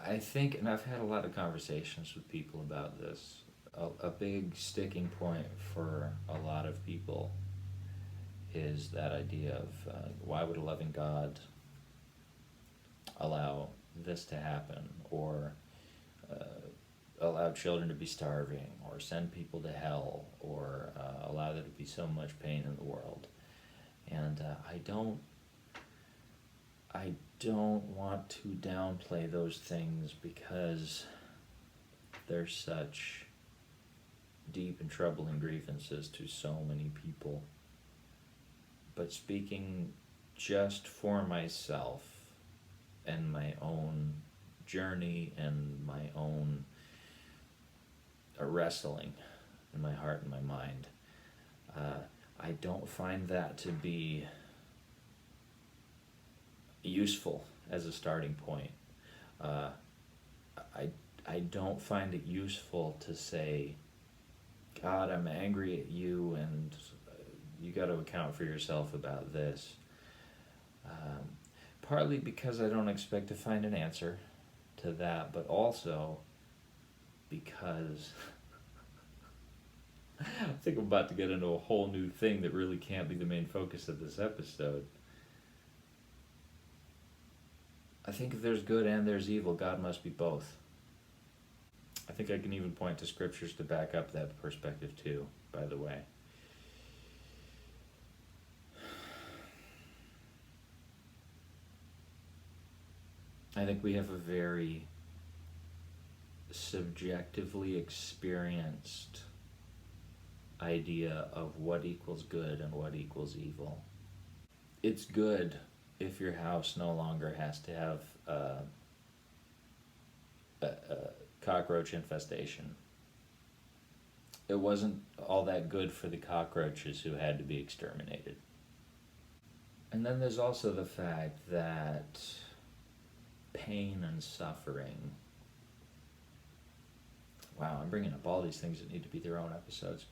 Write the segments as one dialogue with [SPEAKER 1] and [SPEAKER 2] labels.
[SPEAKER 1] I think, and I've had a lot of conversations with people about this, a big sticking point for a lot of people is that idea of why would a loving God allow this to happen, or uh, allow children to be starving, or send people to hell, or allow there to be so much pain in the world. And I don't want to downplay those things because they're such deep and troubling grievances to so many people. But speaking just for myself and my own journey and my own wrestling in my heart and my mind, I don't find that to be useful as a starting point. Uh, I, I don't find it useful to say, God, I'm angry at you, and you got to account for yourself about this. Um, Partly because I don't expect to find an answer to that, but also because I think I'm about to get into a whole new thing that really can't be the main focus of this episode. I think if there's good and there's evil, God must be both. I think I can even point to scriptures to back up that perspective too, by the way. I think we have a very subjectively experienced idea of what equals good and what equals evil. It's good if your house no longer has to have a cockroach infestation. It wasn't all that good for the cockroaches who had to be exterminated. And then there's also the fact that pain and suffering. Wow, I'm bringing up all these things that need to be their own episodes.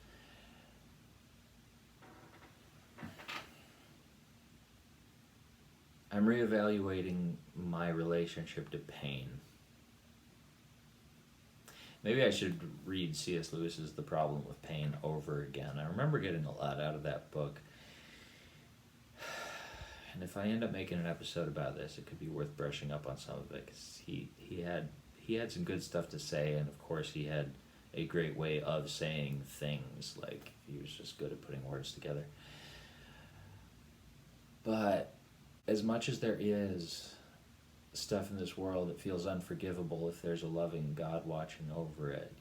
[SPEAKER 1] I'm reevaluating my relationship to pain. Maybe I should read C.S. Lewis's The Problem with Pain over again. I remember getting a lot out of that book. And if I end up making an episode about this, it could be worth brushing up on some of it, because he had some good stuff to say, and of course he had a great way of saying things. Like, he was just good at putting words together. But as much as there is stuff in this world that feels unforgivable, if there's a loving God watching over it,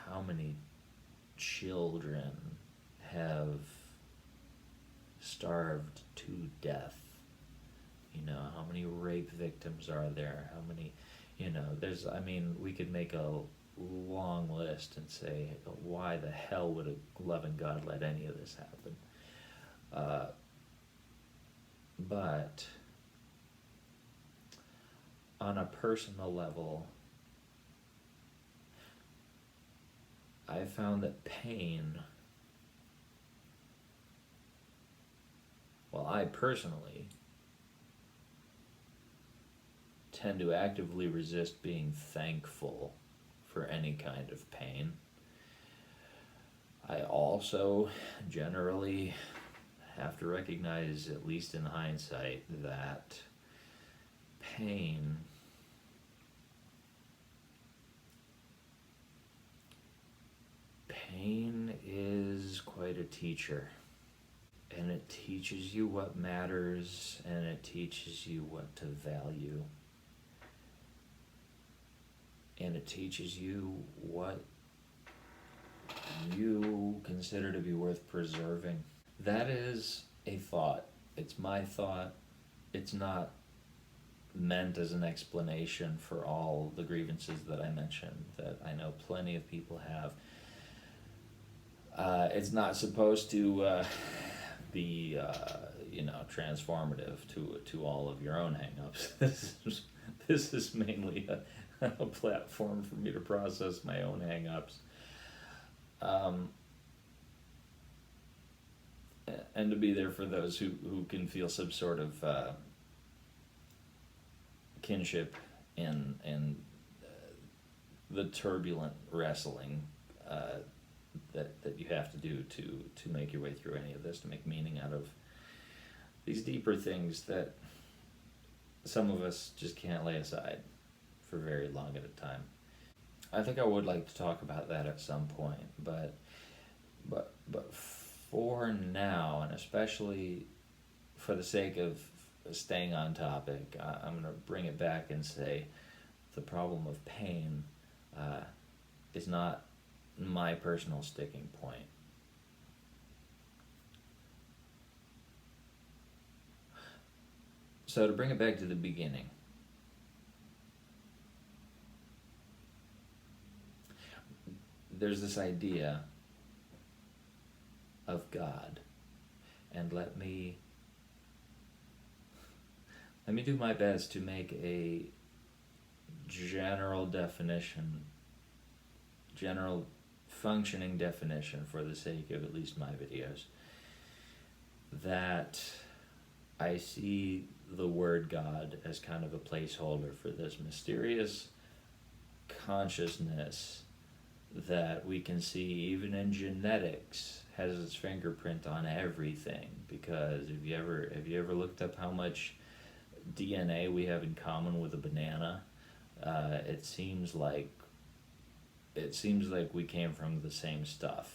[SPEAKER 1] how many children have starved to death? How many rape victims are there? How many, we could make a long list and say, why the hell would a loving God let any of this happen? But on a personal level, I found that pain, well, I personally tend to actively resist being thankful for any kind of pain. I also generally have to recognize, at least in hindsight, that pain is quite a teacher. And it teaches you what matters, and it teaches you what to value. And it teaches you what you consider to be worth preserving. That is a thought. It's my thought. It's not meant as an explanation for all the grievances that I mentioned, that I know plenty of people have. It's not supposed to be, transformative to all of your own hang-ups. This is mainly a platform for me to process my own hang-ups. And to be there for those who can feel some sort of kinship in the turbulent wrestling that you have to do to make your way through any of this, to make meaning out of these deeper things that some of us just can't lay aside for very long at a time. I think I would like to talk about that at some point, but for now, and especially for the sake of staying on topic, I'm going to bring it back and say the problem of pain is not my personal sticking point. So to bring it back to the beginning, there's this idea of God, and let me do my best to make a general functioning definition for the sake of at least my videos, that I see the word God as kind of a placeholder for this mysterious consciousness that we can see even in genetics has its fingerprint on everything. Because have you ever looked up how much DNA we have in common with a banana? It seems like we came from the same stuff.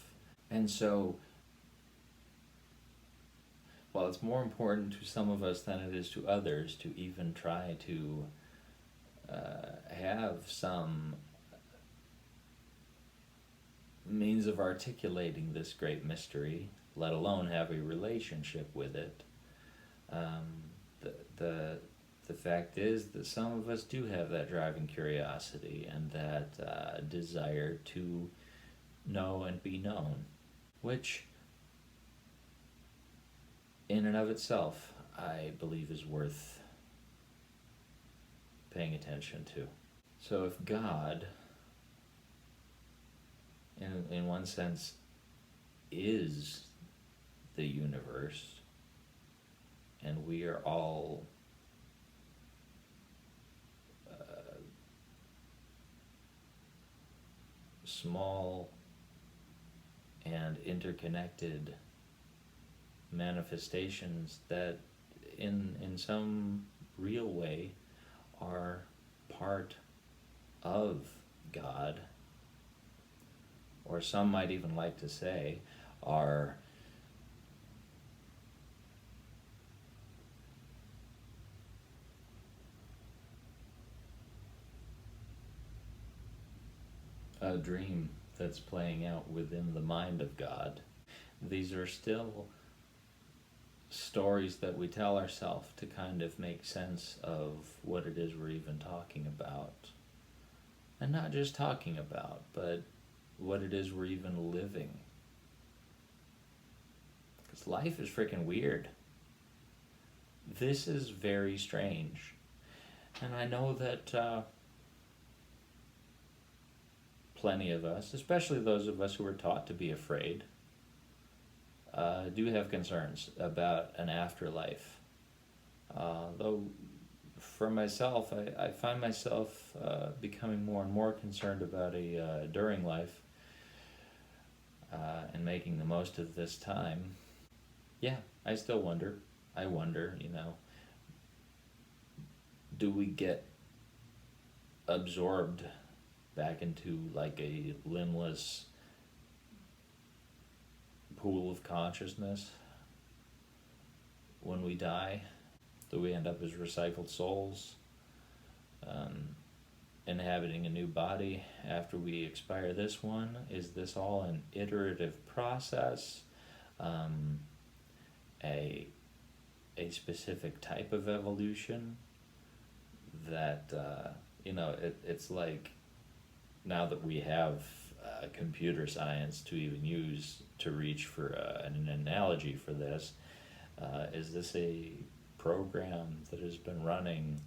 [SPEAKER 1] And so, while it's more important to some of us than it is to others to even try to have some means of articulating this great mystery, let alone have a relationship with it, the fact is that some of us do have that driving curiosity and that desire to know and be known, which in and of itself I believe is worth paying attention to. So if God, in one sense, is the universe, and we are all small and interconnected manifestations that in some real way are part of God, or some might even like to say are a dream that's playing out within the mind of God. These are still stories that we tell ourselves to kind of make sense of what it is we're even talking about. And not just talking about, but what it is we're even living. Because life is freaking weird. This is very strange. And I know that plenty of us, especially those of us who are taught to be afraid, do have concerns about an afterlife. Though for myself, I find myself becoming more and more concerned about a during life and making the most of this time. Yeah, I still wonder. I wonder, do we get absorbed back into like a limbless pool of consciousness when we die? Do we end up as recycled souls, inhabiting a new body after we expire this one? Is this all an iterative process, a specific type of evolution that it's like, now that we have computer science to even use to reach for an analogy for this, is this a program that has been running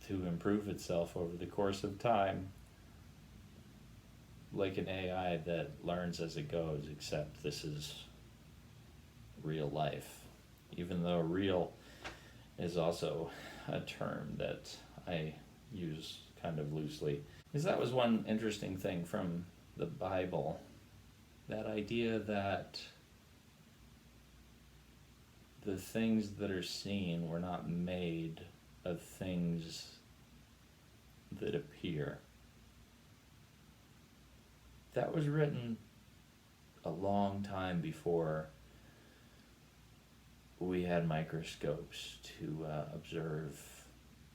[SPEAKER 1] to improve itself over the course of time, like an AI that learns as it goes, except this is real life, even though real is also a term that I use kind of loosely. Because that was one interesting thing from the Bible. That idea that the things that are seen were not made of things that appear. That was written a long time before we had microscopes to observe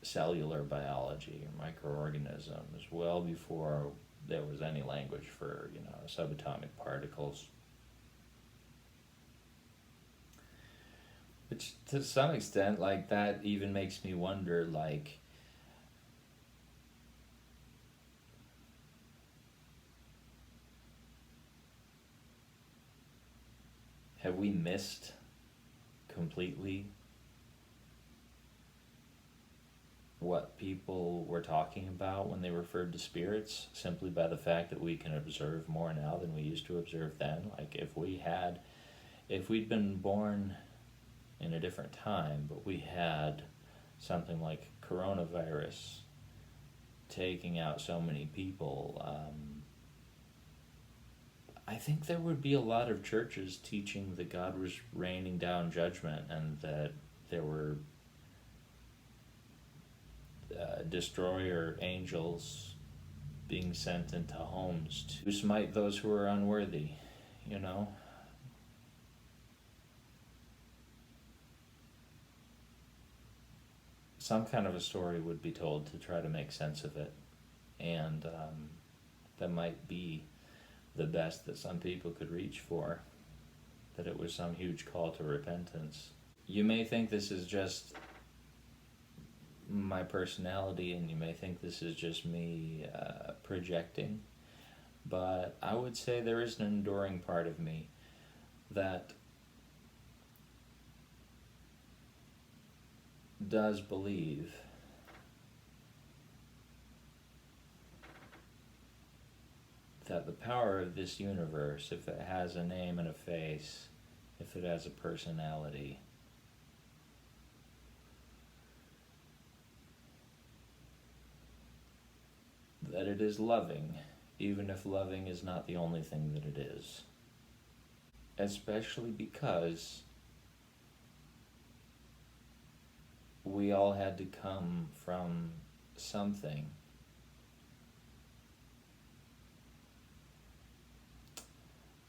[SPEAKER 1] cellular biology or microorganisms, well before there was any language for, subatomic particles. Which to some extent, like, that even makes me wonder, like, have we missed completely what people were talking about when they referred to spirits, simply by the fact that we can observe more now than we used to observe then? Like, if we'd been born in a different time, but we had something like coronavirus taking out so many people, I think there would be a lot of churches teaching that God was raining down judgment and that there were destroyer angels being sent into homes to smite those who are unworthy, you know? Some kind of a story would be told to try to make sense of it, and that might be the best that some people could reach for, that it was some huge call to repentance. You may think this is just my personality, and you may think this is just me projecting, but I would say there is an enduring part of me that does believe that the power of this universe, if it has a name and a face, if it has a personality, that it is loving, even if loving is not the only thing that it is. Especially because we all had to come from something.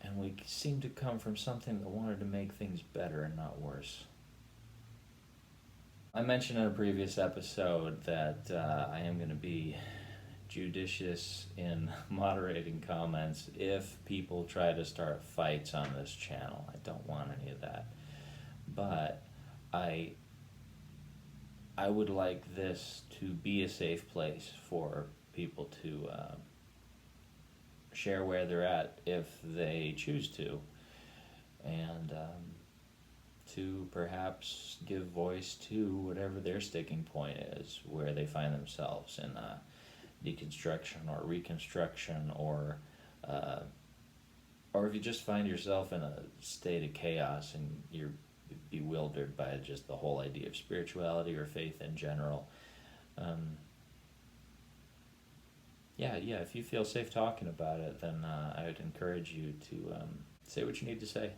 [SPEAKER 1] And we seem to come from something that wanted to make things better and not worse. I mentioned in a previous episode that I am going to be judicious in moderating comments if people try to start fights on this channel. I don't want any of that. But I would like this to be a safe place for people to share where they're at if they choose to, and to perhaps give voice to whatever their sticking point is, where they find themselves in deconstruction or reconstruction, or if you just find yourself in a state of chaos and you're bewildered by just the whole idea of spirituality or faith in general. If you feel safe talking about it, then I would encourage you to say what you need to say.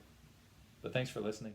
[SPEAKER 1] But thanks for listening.